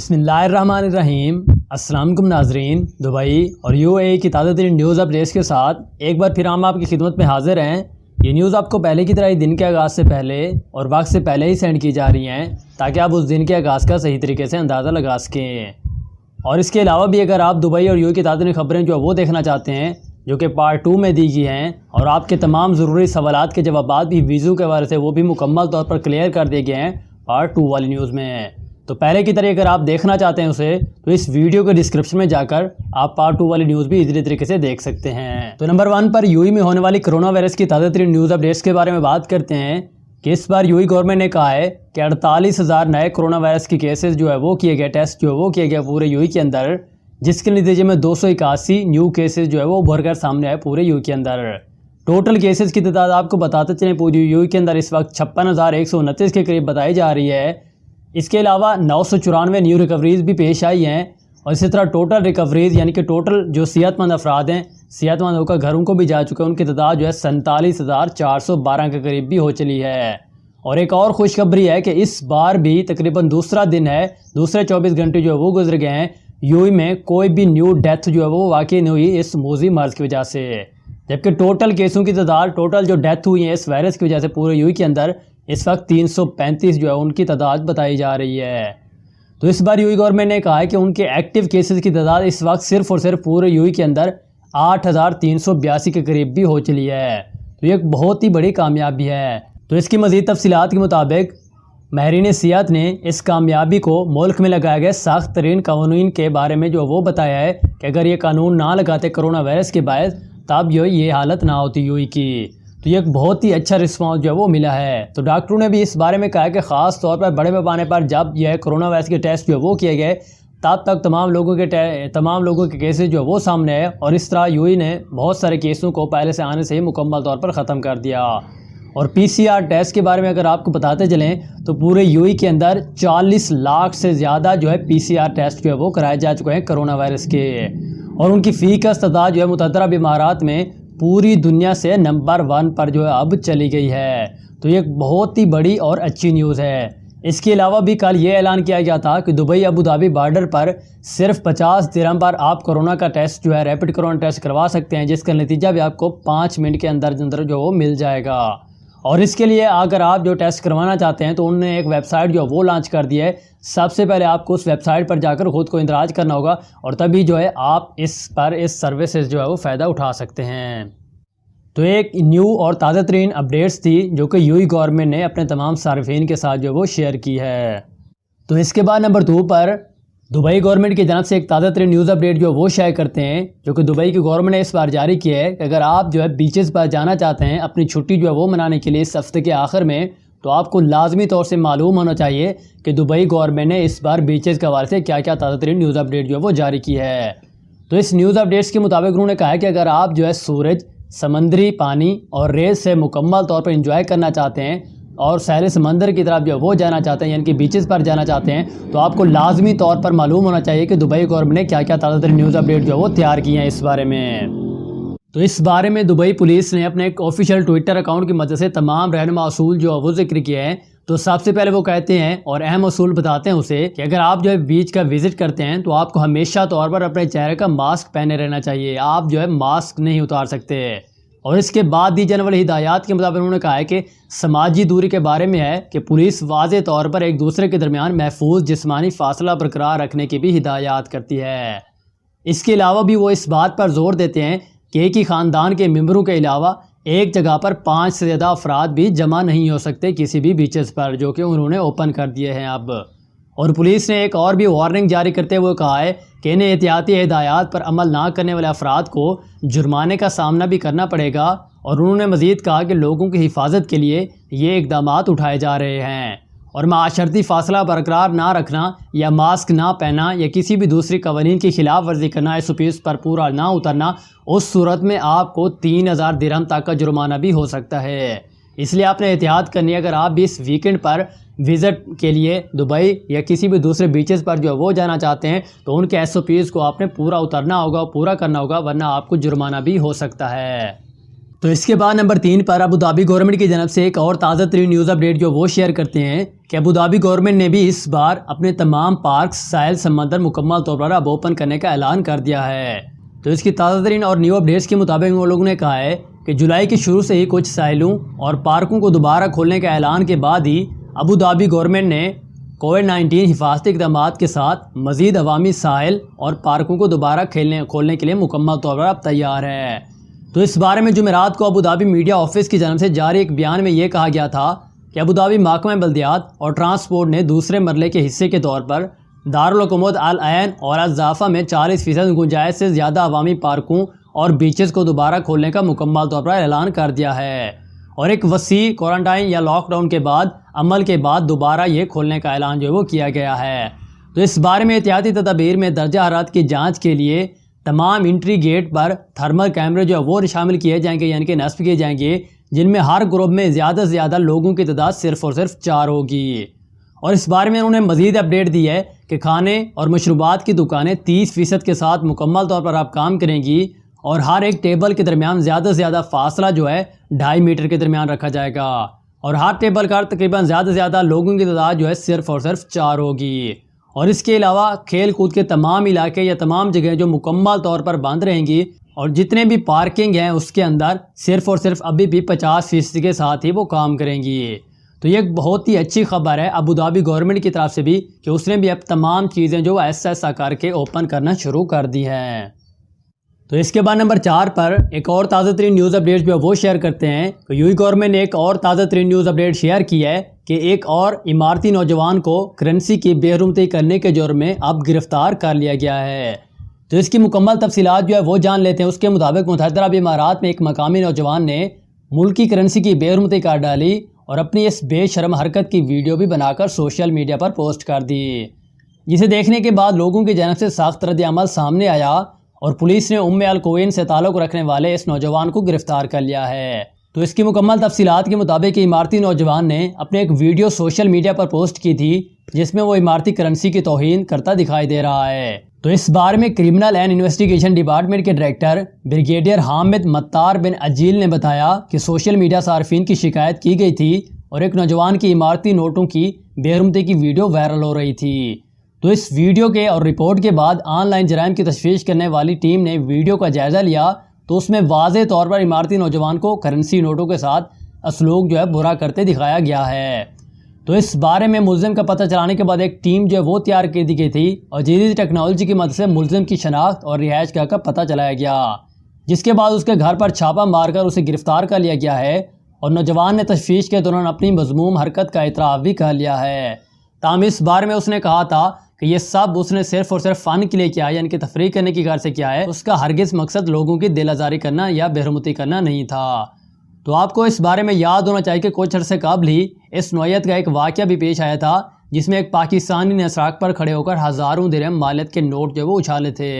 बिस्मिल्लाहिर्रहमानिर्रहीम। अस्सलाम वालेकुम नाजरीन। दुबई और यूएई की ताज़ा तरीन न्यूज़ अपडेट्स के साथ एक बार फिर हम आपकी खिदमत में हाजिर हैं। ये न्यूज़ आपको पहले की तरह ही दिन के आगाज़ से पहले और वक्त से पहले ही सेंड की जा रही हैं ताकि आप उस दिन के आगाज़ का सही तरीके से अंदाज़ा लगा सकें। और इसके अलावा भी अगर आप दुबई और यूएई की ताज़ा तरीन खबरें जो वो देखना चाहते हैं जो कि पार्ट 2 में दी गई हैं और आपके तमाम ज़रूरी सवालात के जवाबात भी वीज़ू के हवाले से वो भी मुकम्मल तौर पर क्लियर कर दिए गए हैं पार्ट 2 वाली न्यूज़ में। तो पहले की तरह अगर आप देखना चाहते हैं उसे तो इस वीडियो के डिस्क्रिप्शन में जाकर आप पार्ट 2 वाली न्यूज़ भी इजीली तरीके से देख सकते हैं। तो नंबर 1 पर यूएई में होने वाली कोरोना वायरस की ताज़ा तरीन न्यूज़ अपडेट्स के बारे में बात करते हैं कि इस बार यूएई गवर्नमेंट ने कहा है कि 48,000 नए कोरोना वायरस के केसेस जो है वो किए गए, टेस्ट जो है वो किए गए पूरे यूएई के अंदर, जिसके नतीजे में 281 न्यू केसेस जो है वो उभर कर सामने आए पूरे यूएई के अंदर। टोटल केसेस की तादाद आपको बताते चलें पूरी यूएई के अंदर इस वक्त 56,129 के करीब बताई जा रही है। इसके अलावा 994 न्यू रिकवरीज़ भी पेश आई हैं और इसी तरह टोटल रिकवरीज़ यानी कि टोटल जो सेहतमंद अफराद हैं, सेहतमंद होकर घरों को भी जा चुके हैं, उनकी तादाद जो है 47,412 के करीब भी हो चली है। और एक और खुशखबरी है कि इस बार भी तकरीबन दूसरा दिन है, दूसरे 24 घंटे जो है वो गुजर गए हैं, यूएई में कोई भी न्यू डेथ जो है वो वाकई नहीं हुई इस मौजी मर्ज़ की वजह से। जबकि टोटल केसों की तादाद, टोटल जो डेथ हुई है इस वायरस की वजह से पूरे यूएई के अंदर इस वक्त 335 जो है उनकी तादाद बताई जा रही है। तो इस बार यूएई गवर्नमेंट ने कहा है कि उनके एक्टिव केसेस की तादाद इस वक्त सिर्फ और सिर्फ पूरे यूएई के अंदर 8,382 के करीब भी हो चली है। तो ये एक बहुत ही बड़ी कामयाबी है। तो इसकी मज़ीद तफसीलात के मुताबिक माहिरीन सेहत ने इस कामयाबी को मुल्क में लगाए गए सख्त तरीन कानून के बारे में जो वो बताया है कि अगर ये कानून ना लगाते कोरोना वायरस के बायस तब ये हालत ना होती यूएई की। तो ये एक बहुत ही अच्छा रिस्पॉन्स जो है वो मिला है। तो डॉक्टरों ने भी इस बारे में कहा कि ख़ास तौर पर बड़े पैमाने पर जब यह कोरोना वायरस के टेस्ट जो है वो किए गए तब तक तमाम लोगों के केसेस जो है वो सामने आए और इस तरह यूएई ने बहुत सारे केसों को पहले से आने से ही मुकम्मल तौर पर ख़त्म कर दिया। और पीसीआर टेस्ट के बारे में अगर आपको बताते चलें तो पूरे यूएई के अंदर 40 लाख से ज़्यादा जो है पीसीआर टेस्ट जो है वो कराए जा चुके हैं कोरोना वायरस के, और उनकी फ़ीकस तादाद जो है मुतअद्दिदा बीमारात में पूरी दुनिया से नंबर 1 पर जो है अब चली गई है। तो ये एक बहुत ही बड़ी और अच्छी न्यूज़ है। इसके अलावा भी कल ये ऐलान किया गया था कि दुबई अबू धाबी बॉर्डर पर सिर्फ 50 दिरहम पर आप कोरोना का टेस्ट जो है रैपिड कोरोना टेस्ट करवा सकते हैं, जिसका नतीजा भी आपको 5 मिनट के अंदर जो वो मिल जाएगा। और इसके लिए अगर आप जो टेस्ट करवाना चाहते हैं तो उन्होंने एक वेबसाइट जो वो लॉन्च कर दी है। सबसे पहले आपको उस वेबसाइट पर जाकर ख़ुद को इंदराज करना होगा और तभी जो है आप इस सर्विसेज जो है वो फ़ायदा उठा सकते हैं। तो एक न्यू और ताज़ा तरीन अपडेट्स थी जो कि यूएई गवर्नमेंट ने अपने तमाम सार्फिन के साथ जो वो शेयर की है। तो इसके बाद नंबर 2 पर दुबई गवर्नमेंट की जानब से एक ताज़ा तरीन न्यूज़ अपडेट जो वो शेयर करते हैं जो कि दुबई की गवर्नमेंट ने इस बार जारी की है कि अगर आप जो है बीचेस पर जाना चाहते हैं अपनी छुट्टी जो है वो मनाने के लिए इस हफ्ते के आखिर में, तो आपको लाजमी तौर से मालूम होना चाहिए कि दुबई गवर्नमेंट ने इस बार बीचेस के हवाले से क्या क्या ताज़ा तरीन न्यूज़ अपडेट जो है वो जारी की है। तो इस न्यूज़ अपडेट्स के मुताबिक उन्होंने कहा है कि अगर आप जो है सूरज, समंदरी पानी और रेत से मुकम्मल तौर पर इंजॉय करना चाहते हैं और सैर समंदर की तरफ जो वो जाना चाहते हैं यानी कि बीचेस पर जाना चाहते हैं, तो आपको लाजमी तौर पर मालूम होना चाहिए कि दुबई गवर्नमेंट ने क्या क्या ताज़ा तरीन न्यूज़ अपडेट जो वो तैयार की हैं इस बारे में। तो इस बारे में दुबई पुलिस ने अपने एक ऑफिशियल ट्विटर अकाउंट की मदद से तमाम रहनुमा असूल जो वो जिक्र किए हैं। तो सबसे पहले वो कहते हैं और अहम असूल बताते हैं उसे कि अगर आप जो है बीच का विज़िट करते हैं तो आपको हमेशा तौर पर अपने चेहरे का मास्क पहने रहना चाहिए, आप जो है मास्क नहीं उतार सकते। और इसके बाद दी जाने वाली हिदायत के मुताबिक उन्होंने कहा है कि समाजी दूरी के बारे में है कि पुलिस वाज़े तौर पर एक दूसरे के दरमियान महफूज जिस्मानी फासला बरकरार रखने की भी हिदायत करती है। इसके अलावा भी वो इस बात पर जोर देते हैं कि एक ही ख़ानदान के मेंबरों के अलावा एक जगह पर 5 से ज़्यादा अफराद भी जमा नहीं हो सकते किसी भी बीचेस पर, जो कि उन्होंने ओपन कर दिए हैं अब। और पुलिस ने एक और भी वार्निंग जारी करते हुए कहा है कि इन एहतियाती हिदायत पर अमल ना करने वाले अफराद को जुर्माने का सामना भी करना पड़ेगा। और उन्होंने मज़ीद कहा कि लोगों की हिफाजत के लिए ये इक़दाम उठाए जा रहे हैं और माशरती फासला बरकरार ना रखना या मास्क ना पहनना या किसी भी दूसरी कवानीन की खिलाफ वर्जी करना, एसओपीज़ पर पूरा ना उतरना, उस सूरत में आपको 3,000 दिरहम तक का जुर्माना भी हो सकता है। इसलिए आपने एहतियात करनी है अगर आप भी इस वीकेंड पर विज़िट के लिए दुबई या किसी भी दूसरे बीचेस पर जो वो जाना चाहते हैं तो उनके एसओपीज़ को आपने पूरा उतरना होगा, पूरा करना होगा, वरना आपको जुर्माना भी हो सकता है। तो इसके बाद नंबर 3 पर अबू धाबी गवर्नमेंट की जानब से एक और ताज़ा तरीन न्यूज़ अपडेट जो वो शेयर करते हैं कि अबू धाबी गवर्नमेंट ने भी इस बार अपने तमाम पार्क साहिल समंदर मुकम्मल तौर पर अब ओपन करने का ऐलान कर दिया है। तो इसकी ताज़ा तरीन और न्यू अपडेट्स के मुताबिक वो लोगों ने कहा है कि जुलाई के शुरू से ही कुछ साहिलों और पार्कों को दोबारा खोलने के ऐलान के बाद ही अबू धाबी गवर्नमेंट ने कोविड-19 हिफाजती इक़दाम के साथ मज़ीद अवामी साहिल और पार्कों को दोबारा खोलने के लिए मुकम्मल तौर पर अब तैयार है। तो इस बारे में जुमेरात को अबू धाबी मीडिया ऑफिस की जानब से जारी एक बयान में ये कहा गया था कि अबू धाबी महकमा बल्दियात और ट्रांसपोर्ट ने दूसरे मरले के हिस्से के तौर पर दारुल हुकूमत अल ऐन और अज़ाफ़ा में 40% गुंजाइश से ज़्यादा अवामी पार्कों और बीचेस को दोबारा खोलने का मुकम्मल तौर पर ऐलान कर दिया है और एक वसी क्वारंटाइन या लॉकडाउन के बाद अमल के बाद दोबारा ये खोलने का ऐलान जो है वो किया गया है। तो इस बारे में एहतियाती तदाबीर में दर्जा हरारत की जाँच के लिए तमाम इंट्री गेट पर थर्मल कैमरे जो है वो शामिल किए जाएंगे, यानी कि नस्ब किए जाएंगे, जिनमें हर ग्रुप में ज़्यादा से ज़्यादा लोगों की तादाद सिर्फ और सिर्फ 4 होगी। और इस बारे में उन्होंने मज़ीद अपडेट दी है कि खाने और मशरूबात की दुकानें 30% के साथ मुकम्मल तौर पर अब काम करेंगी और हर एक टेबल के दरमियान ज़्यादा से ज़्यादा फासला जो है 2.5 मीटर के दरमियान रखा जाएगा और हर टेबल का तकरीबन ज़्यादा से ज़्यादा लोगों की तादाद जो है सिर्फ और सिर्फ 4 होगी। और इसके अलावा खेल कूद के तमाम इलाके या तमाम जगह जो मुकम्मल तौर पर बंद रहेंगी और जितने भी पार्किंग हैं उसके अंदर सिर्फ और सिर्फ अभी भी 50% के साथ ही वो काम करेंगी। तो ये एक बहुत ही अच्छी खबर है अबू धाबी गवर्नमेंट की तरफ से भी कि उसने भी अब तमाम चीज़ें जो ऐसा करके ओपन करना शुरू कर दी हैं। तो इसके बाद नंबर 4 पर एक और ताज़ा तरीन न्यूज़ अपडेट जो है वो शेयर करते हैं। तो यूएई गवर्नमेंट ने एक और ताज़ा तरीन न्यूज़ अपडेट शेयर की है कि एक और इमारती नौजवान को करेंसी की बेहरमती करने के जुर्म में अब गिरफ्तार कर लिया गया है। तो इसकी मुकम्मल तफसीलात जो है वो जान लेते हैं। उसके मुताबिक मुतहदा अरब इमारात में एक मकामी नौजवान ने मुल्की करेंसी की बेहरमती कर डाली और अपनी इस बेशर्म हरकत की वीडियो भी बनाकर सोशल मीडिया पर पोस्ट कर दी, जिसे देखने के बाद लोगों की जानब से सख्त रद्द-ए-अमल सामने आया और पुलिस ने उम्मे अल कोवेन से ताल्लुक़ रखने वाले इस नौजवान को गिरफ्तार कर लिया है। तो इसकी मुकम्मल तफसीलात के मुताबिक इमारती नौजवान ने अपने एक वीडियो सोशल मीडिया पर पोस्ट की थी जिसमें वो इमारती करेंसी की तौहीन करता दिखाई दे रहा है। तो इस बारे में क्रिमिनल एंड इन्वेस्टिगेशन डिपार्टमेंट के डायरेक्टर ब्रिगेडियर हामिद मत्तार बिन अजील ने बताया कि सोशल मीडिया सार्फिन की शिकायत की गई थी और एक नौजवान की इमारती नोटों की बेहरमती की वीडियो वायरल हो रही थी। तो इस वीडियो के और रिपोर्ट के बाद ऑनलाइन जराइम की तशवीश करने वाली टीम ने वीडियो का जायज़ा लिया तो उसमें वाज़े तौर पर इमारती नौजवान को करेंसी नोटों के साथ असलूक जो है बुरा करते दिखाया गया है। तो इस बारे में मुल्ज़िम का पता चलाने के बाद एक टीम जो है वो तैयार कर दी गई थी और जदीद टेक्नोलॉजी की मदद से मुल्ज़िम की शनाख्त और रिहाइश गाह का पता चलाया गया, जिसके बाद उसके घर पर छापा मारकर उसे गिरफ्तार कर लिया गया है और नौजवान ने तशवीश के दौरान अपनी मज़मूम हरकत का इतराफ़ भी कर लिया है। ताहम इस बारे में उसने कहा था कि ये सब उसने सिर्फ और सिर्फ फ़न के लिए किया है, यानी कि तफरीह करने की गर्ज से किया है। उसका हरगिज़ मकसद लोगों की दिल आज़ारी करना या बेहरमती करना नहीं था। तो आपको इस बारे में याद होना चाहिए कि कुछ अर्से कबल ही इस नौयत का एक वाक़या भी पेश आया था जिसमें एक पाकिस्तानी ने सड़क पर खड़े होकर हज़ारों दिरहम मालियत के नोट जो वो उछाले थे,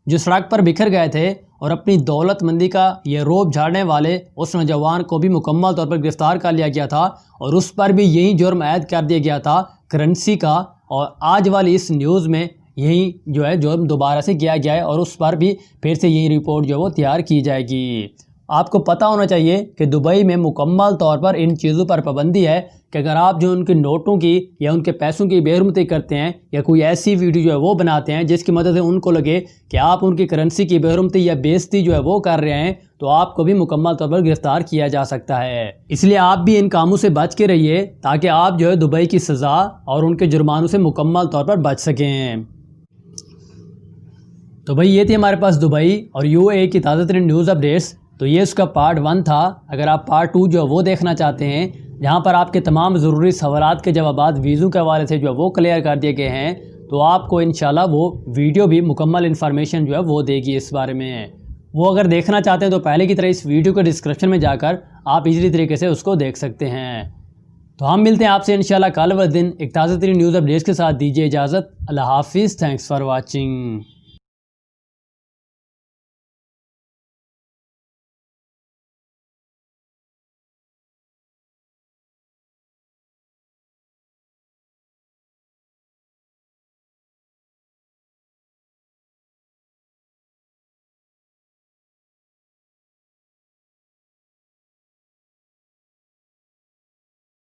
जो सड़क पर बिखर गए थे और अपनी दौलतमंदी का ये रोब झाड़ने वाले उस नौजवान को भी मुकम्मल तौर पर गिरफ्तार कर लिया गया था और उस पर भी यही जुर्म आयद कर दिया गया था करेंसी का। और आज वाली इस न्यूज़ में यही जो है जुर्म दोबारा से किया गया है और उस पर भी फिर से यही रिपोर्ट जो वो तैयार की जाएगी। आपको पता होना चाहिए कि दुबई में मुकम्मल तौर पर इन चीज़ों पर पाबंदी है कि अगर आप जो उनके नोटों की या उनके पैसों की बेहरमती करते हैं या कोई ऐसी वीडियो जो है वो बनाते हैं जिसकी मदद से उनको लगे कि आप उनकी करेंसी की बेहरमती या बेइज्जती जो है वो कर रहे हैं, तो आपको भी मुकम्मल तौर पर गिरफ्तार किया जा सकता है। इसलिए आप भी इन कामों से बच के रहिए ताकि आप जो है दुबई की सज़ा और उनके जुर्मानों से मुकम्मल तौर पर बच सकें। तो भाई ये थी हमारे पास दुबई और यूएई की ताज़ा तरीन न्यूज़ अपडेट्स। तो ये उसका पार्ट 1 था। अगर आप पार्ट 2 जो है वो देखना चाहते हैं जहाँ पर आपके तमाम ज़रूरी सवालात के जवाबात वीज़ों के हवाले से जो है वो क्लियर कर दिए गए हैं, तो आपको इंशाल्लाह वो वीडियो भी मुकम्मल इन्फॉर्मेशन जो है वो देगी इस बारे में। वो अगर देखना चाहते हैं तो पहले की तरह इस वीडियो के डिस्क्रिप्शन में जाकर आप इजीली तरीके से उसको देख सकते हैं। तो हम मिलते हैं आपसे इंशाल्लाह कल व दिन एक ताज़ा तरीन न्यूज़ अपडेट्स के साथ। दीजिए इजाज़त। अल्लाह हाफिज़। Thanks for watching.